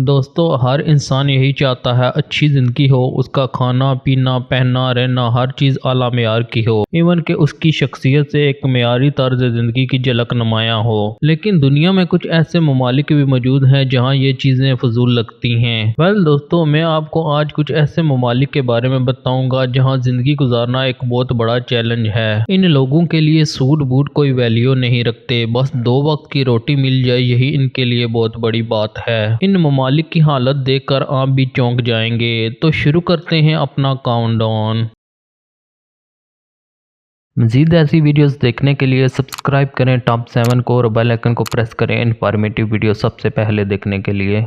دوستو ہر انسان یہی چاہتا ہے اچھی زندگی ہو، اس کا کھانا پینا پہننا رہنا ہر چیز اعلیٰ معیار کی ہو، ایون کہ اس کی شخصیت سے ایک معیاری طرز زندگی کی جھلک نمایاں ہو۔ لیکن دنیا میں کچھ ایسے ممالک بھی موجود ہیں جہاں یہ چیزیں فضول لگتی ہیں۔ دوستو میں آپ کو آج کچھ ایسے ممالک کے بارے میں بتاؤں گا جہاں زندگی گزارنا ایک بہت بڑا چیلنج ہے۔ ان لوگوں کے لیے سوٹ بوٹ کوئی ویلیو نہیں رکھتے، بس 2 وقت کی روٹی مل جائے یہی ان کے لیے بہت بڑی بات ہے۔ ان ممالک کی حالت دیکھ کر آپ بھی چونک جائیں گے۔ تو شروع کرتے ہیں اپنا کاؤنٹ ڈاؤن۔ مزید ایسی ویڈیوز دیکھنے کے لیے سبسکرائب کریں ٹاپ 7 کو اور بیل آئیکن کو پریس کریں انفارمیٹیو ویڈیو سب سے پہلے دیکھنے کے لیے۔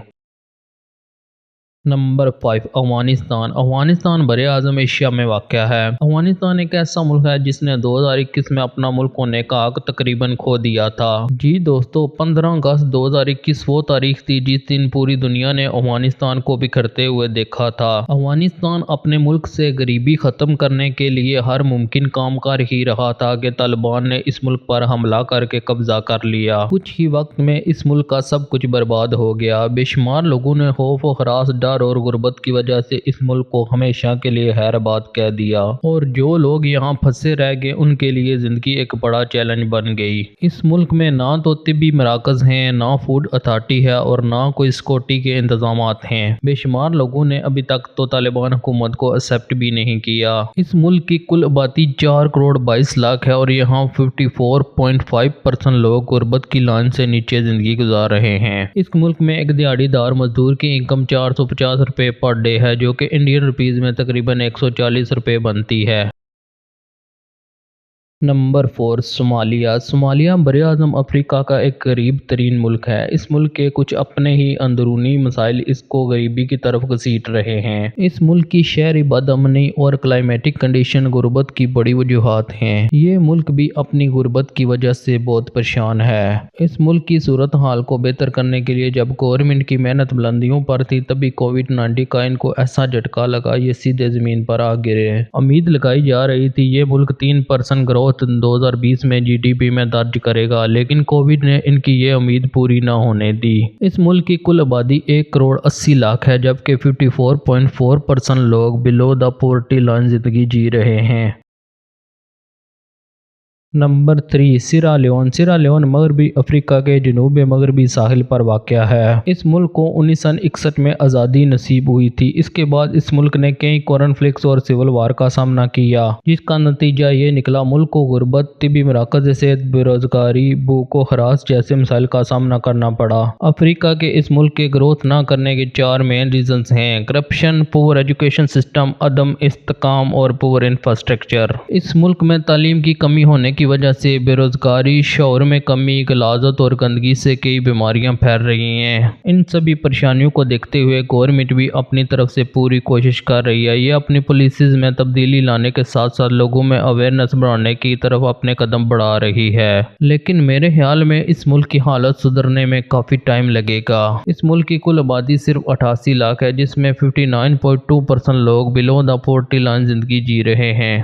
نمبر 5 افغانستان۔ افغانستان بر اعظم ایشیا میں واقع ہے۔ افغانستان ایک ایسا ملک ہے جس نے 2021 میں اپنا ملک ہونے کا حق تقریباً کھو دیا تھا۔ جی دوستو 15 اگست 2021 وہ تاریخ تھی جس دن پوری دنیا نے افغانستان کو بکھرتے ہوئے دیکھا تھا۔ افغانستان اپنے ملک سے غریبی ختم کرنے کے لیے ہر ممکن کام کر ہی رہا تھا کہ طالبان نے اس ملک پر حملہ کر کے قبضہ کر لیا۔ کچھ ہی وقت میں اس ملک کا سب کچھ برباد ہو گیا۔ بے شمار لوگوں نے خوف و ہراس اور غربت کی وجہ سے اس ملک کو ہمیشہ کے لیے خیر آباد کہہ دیا، اور جو لوگ یہاں پھنسے رہ گئے ان کے لیے زندگی ایک بڑا چیلنج بن گئی۔ اس ملک میں نہ تو طبی مراکز ہیں، نہ فوڈ اتھارٹی ہے اور نہ کوئی سیکورٹی کے انتظامات ہیں۔ بے شمار لوگوں نے ابھی تک تو طالبان حکومت کو ایکسپٹ بھی نہیں کیا۔ اس ملک کی کل آبادی 4 کروڑ 22 لاکھ ہے اور یہاں 54.5% لوگ غربت کی لائن سے نیچے زندگی گزار رہے ہیں۔ اس ملک میں ایک دیہڑی دار مزدور کی انکم 450 روپے پر ڈے ہے جو کہ انڈین روپیز میں تقریباً 140 روپے بنتی ہے۔ Number 4 Somalia. صومالیہ براعظم افریقہ کا ایک غریب ترین ملک ہے۔ اس ملک کے کچھ اپنے ہی اندرونی مسائل اس کو غریبی کی طرف گھسیٹ رہے ہیں۔ اس ملک کی شہری بد امنی اور کلائمیٹک کنڈیشن غربت کی بڑی وجوہات ہیں۔ یہ ملک بھی اپنی غربت کی وجہ سے بہت پریشان ہے۔ اس ملک کی صورتحال کو بہتر کرنے کے لیے جب گورنمنٹ کی محنت بلندیوں پر تھی تبھی کووڈ-19 کا ان کو ایسا جھٹکا لگا یہ سیدھے زمین پر آ گرے۔ امید لگائی جا رہی تھی یہ ملک 3% گروتھ 2020 میں جی ڈی پی میں درج کرے گا، لیکن کووڈ نے ان کی یہ امید پوری نہ ہونے دی۔ اس ملک کی کل آبادی 1 کروڑ 80 لاکھ ہے جبکہ 54.4% لوگ بلو دا پورٹی لائن زندگی جی رہے ہیں۔ نمبر 3 سیرا لیون۔ سیرا لیون مغربی افریقہ کے جنوب مغربی ساحل پر واقع ہے۔ اس ملک کو 1961 میں آزادی نصیب ہوئی تھی۔ اس کے بعد اس ملک نے کئی کانفلکٹس اور سول وار کا سامنا کیا جس کا نتیجہ یہ نکلا ملک کو غربت، طبی مراکز صحت، بے روزگاری، بھوک و ہراس جیسے مسائل کا سامنا کرنا پڑا۔ افریقہ کے اس ملک کے گروتھ نہ کرنے کے 4 مین ریزنز ہیں: کرپشن، پور ایجوکیشن سسٹم، عدم استحکام اور پور انفراسٹرکچر۔ اس ملک میں تعلیم کی کمی ہونے کی وجہ سے بے روزگاری، شعور میں کمی، غلاظت اور گندگی سے کئی بیماریاں پھیل رہی ہیں۔ ان سبھی پریشانیوں کو دیکھتے ہوئے گورنمنٹ بھی اپنی طرف سے پوری کوشش کر رہی ہے۔ یہ اپنی پالیسیز میں تبدیلی لانے کے ساتھ ساتھ لوگوں میں اویئرنیس بڑھانے کی طرف اپنے قدم بڑھا رہی ہے، لیکن میرے خیال میں اس ملک کی حالت سدھرنے میں کافی ٹائم لگے گا۔ اس ملک کی کل آبادی صرف 88 لاکھ ہے جس میں 59.2% لوگ بلو دا پورٹی لائن زندگی جی رہے ہیں۔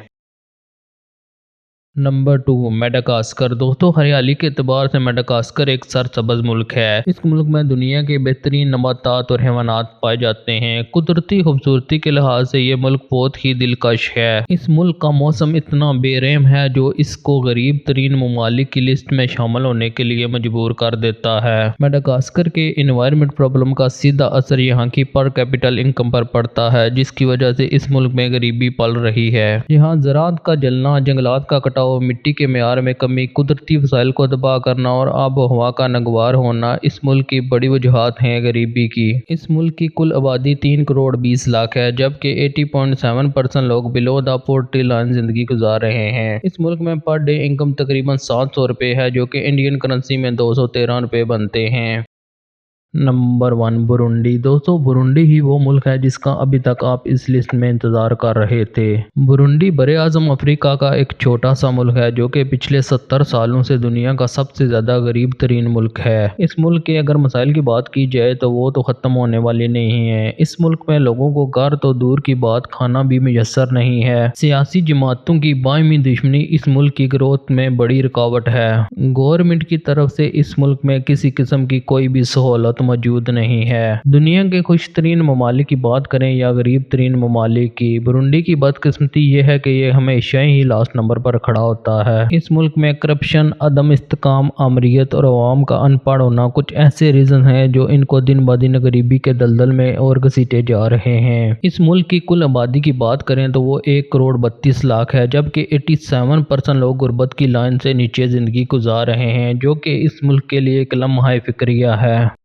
نمبر 2 میڈاگاسکر۔ دوستو ہریالی کے اعتبار سے میڈاگاسکر ایک سرسبز ملک ہے۔ اس ملک میں دنیا کے بہترین نباتات اور حیوانات پائے جاتے ہیں۔ قدرتی خوبصورتی کے لحاظ سے یہ ملک بہت ہی دلکش ہے۔ اس ملک کا موسم اتنا بے رحم ہے جو اس کو غریب ترین ممالک کی لسٹ میں شامل ہونے کے لیے مجبور کر دیتا ہے۔ میڈاگاسکر کے انوائرمنٹ پرابلم کا سیدھا اثر یہاں کی پر کیپٹل انکم پر پڑتا ہے جس کی وجہ سے اس ملک میں غریبی پل رہی ہے۔ یہاں زراعت کا جلنا، جنگلات کا کٹاؤ، مٹی کے معیار میں کمی، قدرتی وسائل کو تباہ کرنا اور آب و ہوا کا ناگوار ہونا اس ملک کی بڑی وجوہات ہیں غریبی کی۔ اس ملک کی کل آبادی 3 کروڑ 20 لاکھ ہے جبکہ 80.7% لوگ بلو دا پورٹی لائن زندگی گزار رہے ہیں۔ اس ملک میں پر ڈے انکم تقریباً 700 روپے ہے جو کہ انڈین کرنسی میں 213 روپے بنتے ہیں۔ Number 1 Burundi. دوستو برونڈی ہی وہ ملک ہے جس کا ابھی تک آپ اس لسٹ میں انتظار کر رہے تھے۔ برونڈی براعظم افریقہ کا ایک چھوٹا سا ملک ہے جو کہ پچھلے 70 سالوں سے دنیا کا سب سے زیادہ غریب ترین ملک ہے۔ اس ملک کے اگر مسائل کی بات کی جائے تو وہ تو ختم ہونے والے نہیں ہیں۔ اس ملک میں لوگوں کو گھر تو دور کی بات کھانا بھی میسر نہیں ہے۔ سیاسی جماعتوں کی باہمی دشمنی اس ملک کی گروتھ میں بڑی رکاوٹ ہے۔ گورنمنٹ کی طرف سے اس ملک میں کسی قسم کی کوئی بھی سہولت سہولت موجود نہیں ہے۔ دنیا کے خوش ترین ممالک کی بات کریں یا غریب ترین ممالک کی، برونڈی کی بدقسمتی یہ ہے کہ یہ ہمیشہ ہی لاسٹ نمبر پر کھڑا ہوتا ہے۔ اس ملک میں کرپشن، عدم استحکام، آمریت اور عوام کا ان پڑھ ہونا کچھ ایسے ریزن ہیں جو ان کو دن بدن غریبی کے دلدل میں اور گھسیٹے جا رہے ہیں۔ اس ملک کی کل آبادی کی بات کریں تو وہ 1,32,00,000 ہے، جبکہ 87% لوگ غربت کی لائن سے نیچے زندگی گزار رہے ہیں، جو کہ اس ملک کے لیے ایک لمحہ فکریہ ہے۔